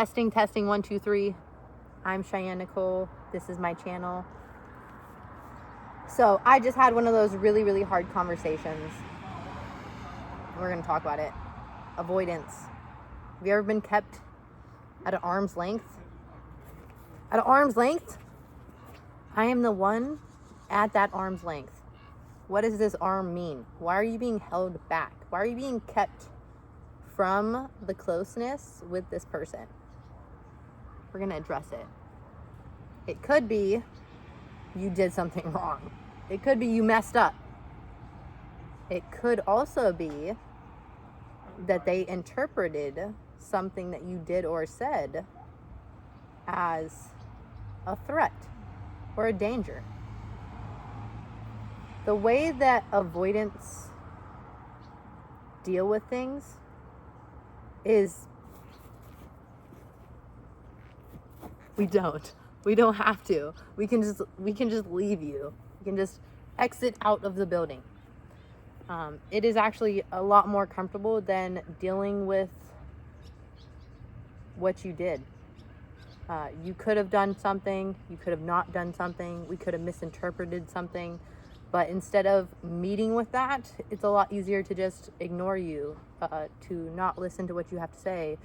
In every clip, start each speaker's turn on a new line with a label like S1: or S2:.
S1: Testing, testing, 1, 2, 3. I'm Cheyenne Nicole. This is my channel. So I just had one of those really, really hard conversations. We're going to talk about it. Avoidance. Have you ever been kept at an arm's length? At an arm's length? I am the one at that arm's length. What does this arm mean? Why are you being held back? Why are you being kept from the closeness with this person? We're going to address it. It could be you did something wrong. It could be you messed up. It could also be that they interpreted something that you did or said as a threat or a danger. The way that avoidants deal with things is we don't have to. We can just leave you. We can just exit out of the building. It is actually a lot more comfortable than dealing with what you did. You could have done something, you could have not done something, we could have misinterpreted something, but instead of meeting with that, it's a lot easier to just ignore you, to not listen to what you have to say,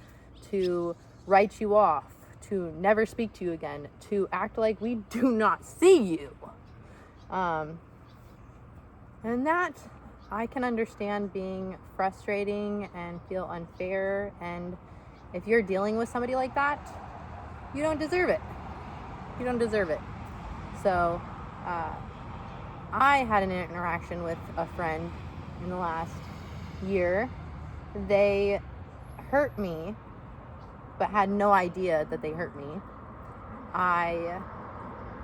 S1: to write you off, to never speak to you again, to act like we do not see you. And that I can understand being frustrating and feel unfair. And if you're dealing with somebody like that, you don't deserve it. You don't deserve it. So I had an interaction with a friend in the last year. They hurt me, but had no idea that they hurt me. I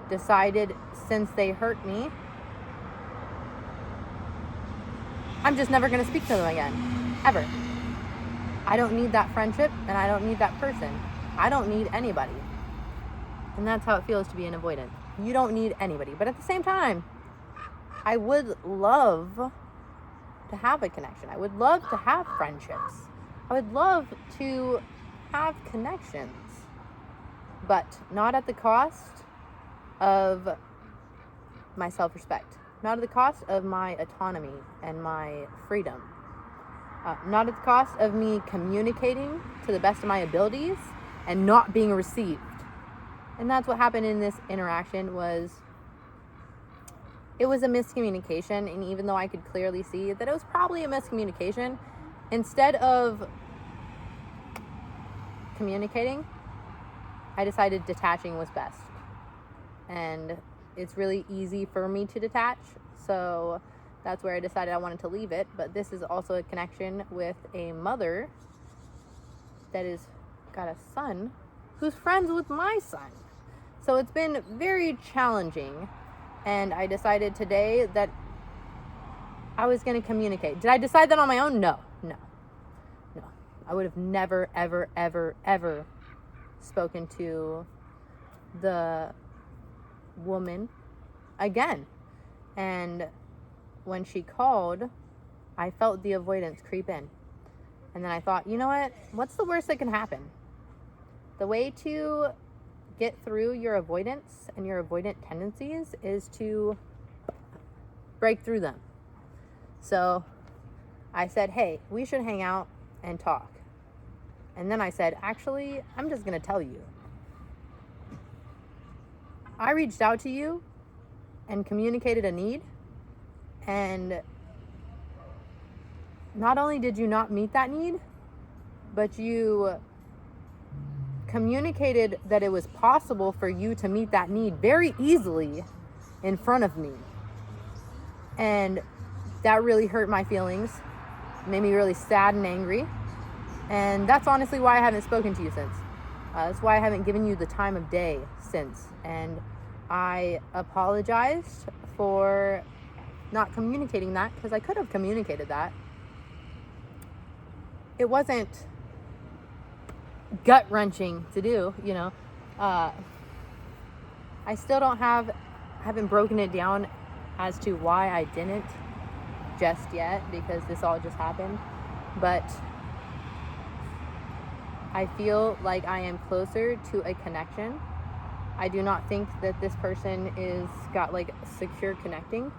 S1: decided since they hurt me, I'm just never going to speak to them again, ever. I don't need that friendship, and I don't need that person. I don't need anybody. And that's how it feels to be an avoidant. You don't need anybody. But at the same time, I would love to have a connection. I would love to have friendships. I would love to have connections. But not at the cost of my self-respect. Not at the cost of my autonomy and my freedom. Not at the cost of me communicating to the best of my abilities and not being received. And that's what happened in this interaction. It was a miscommunication, and even though I could clearly see that it was probably a miscommunication, instead of communicating, I decided detaching was best. And it's really easy for me to detach, so that's where I decided I wanted to leave it. But this is also a connection with a mother that is got a son who's friends with my son. So it's been very challenging, and I decided today that I was going to communicate. Did I decide that on my own? No. I would have never, ever, ever, ever spoken to the woman again. And when she called, I felt the avoidance creep in. And then I thought, you know what? What's the worst that can happen? The way to get through your avoidance and your avoidant tendencies is to break through them. So I said, hey, we should hang out and talk. And then I said, actually, I'm just going to tell you. I reached out to you and communicated a need, and not only did you not meet that need, but you communicated that it was possible for you to meet that need very easily in front of me. And that really hurt my feelings, made me really sad and angry. And that's honestly why I haven't spoken to you since. That's why I haven't given you the time of day since. And I apologized for not communicating that, because I could have communicated that. It wasn't gut-wrenching to do, you know. I still haven't broken it down as to why I didn't just yet, because this all just happened. But I feel like I am closer to a connection. I do not think that this person is got like secure connecting.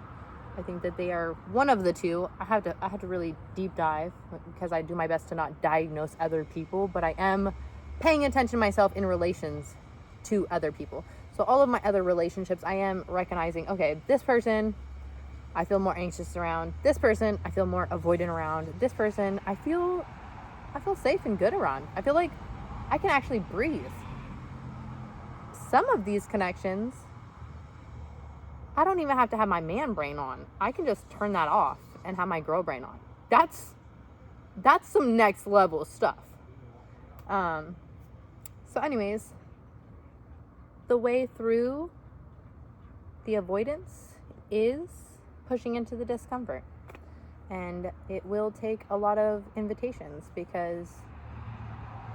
S1: I think that they are one of the two. I have to really deep dive because I do my best to not diagnose other people, but I am paying attention to myself in relations to other people. So all of my other relationships, I am recognizing, okay, this person I feel more anxious around. This person I feel more avoidant around. This person I feel safe and good around. I feel like I can actually breathe. Some of these connections, I don't even have to have my man brain on. I can just turn that off and have my girl brain on. That's some next level stuff. So anyways, the way through the avoidance is pushing into the discomfort. And it will take a lot of invitations because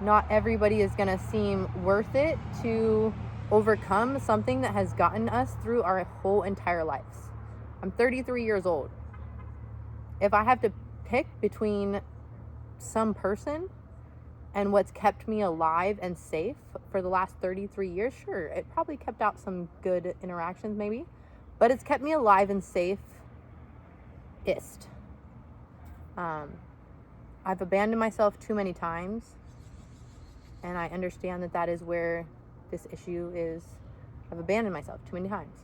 S1: not everybody is going to seem worth it to overcome something that has gotten us through our whole entire lives. I'm 33 years old. If I have to pick between some person and what's kept me alive and safe for the last 33 years, sure, it probably kept out some good interactions maybe, but it's kept me alive and safe-ist. I've abandoned myself too many times, and I understand that that is where this issue is. I've abandoned myself too many times.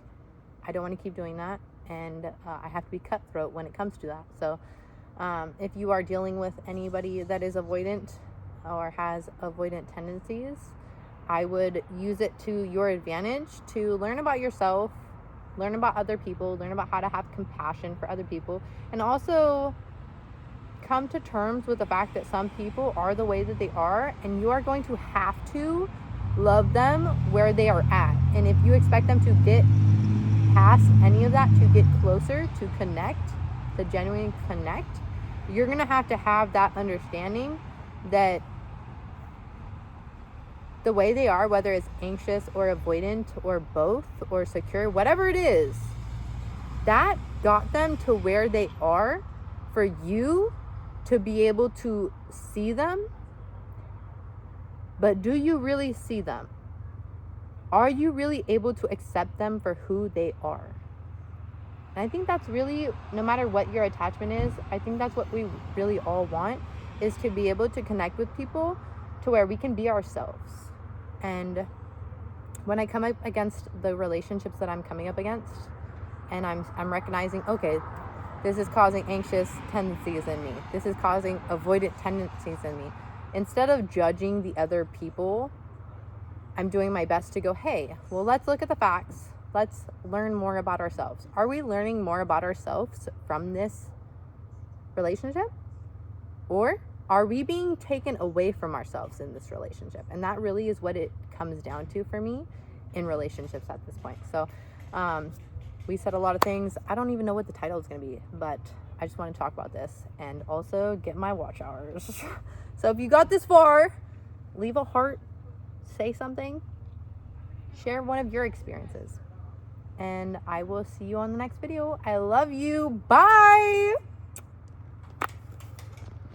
S1: I don't want to keep doing that, and I have to be cutthroat when it comes to that. So if you are dealing with anybody that is avoidant or has avoidant tendencies, I would use it to your advantage to learn about yourself, learn about other people, learn about how to have compassion for other people, and also come to terms with the fact that some people are the way that they are, and you are going to have to love them where they are at. And if you expect them to get past any of that, to get closer, to connect, to genuinely connect, you're going to have that understanding that the way they are, whether it's anxious or avoidant or both or secure, whatever it is, that got them to where they are for you to be able to see them. But do you really see them? Are you really able to accept them for who they are? And I think that's really, no matter what your attachment is, I think that's what we really all want, is to be able to connect with people to where we can be ourselves. And when I come up against the relationships that I'm coming up against, and I'm recognizing, okay, this is causing anxious tendencies in me. This is causing avoidant tendencies in me. Instead of judging the other people, I'm doing my best to go, hey, well, let's look at the facts. Let's learn more about ourselves. Are we learning more about ourselves from this relationship? Or are we being taken away from ourselves in this relationship? And that really is what it comes down to for me in relationships at this point. So, we said a lot of things. I don't even know what the title is going to be, but I just want to talk about this and also get my watch hours. So if you got this far, leave a heart, say something, share one of your experiences, and I will see you on the next video. I love you. Bye.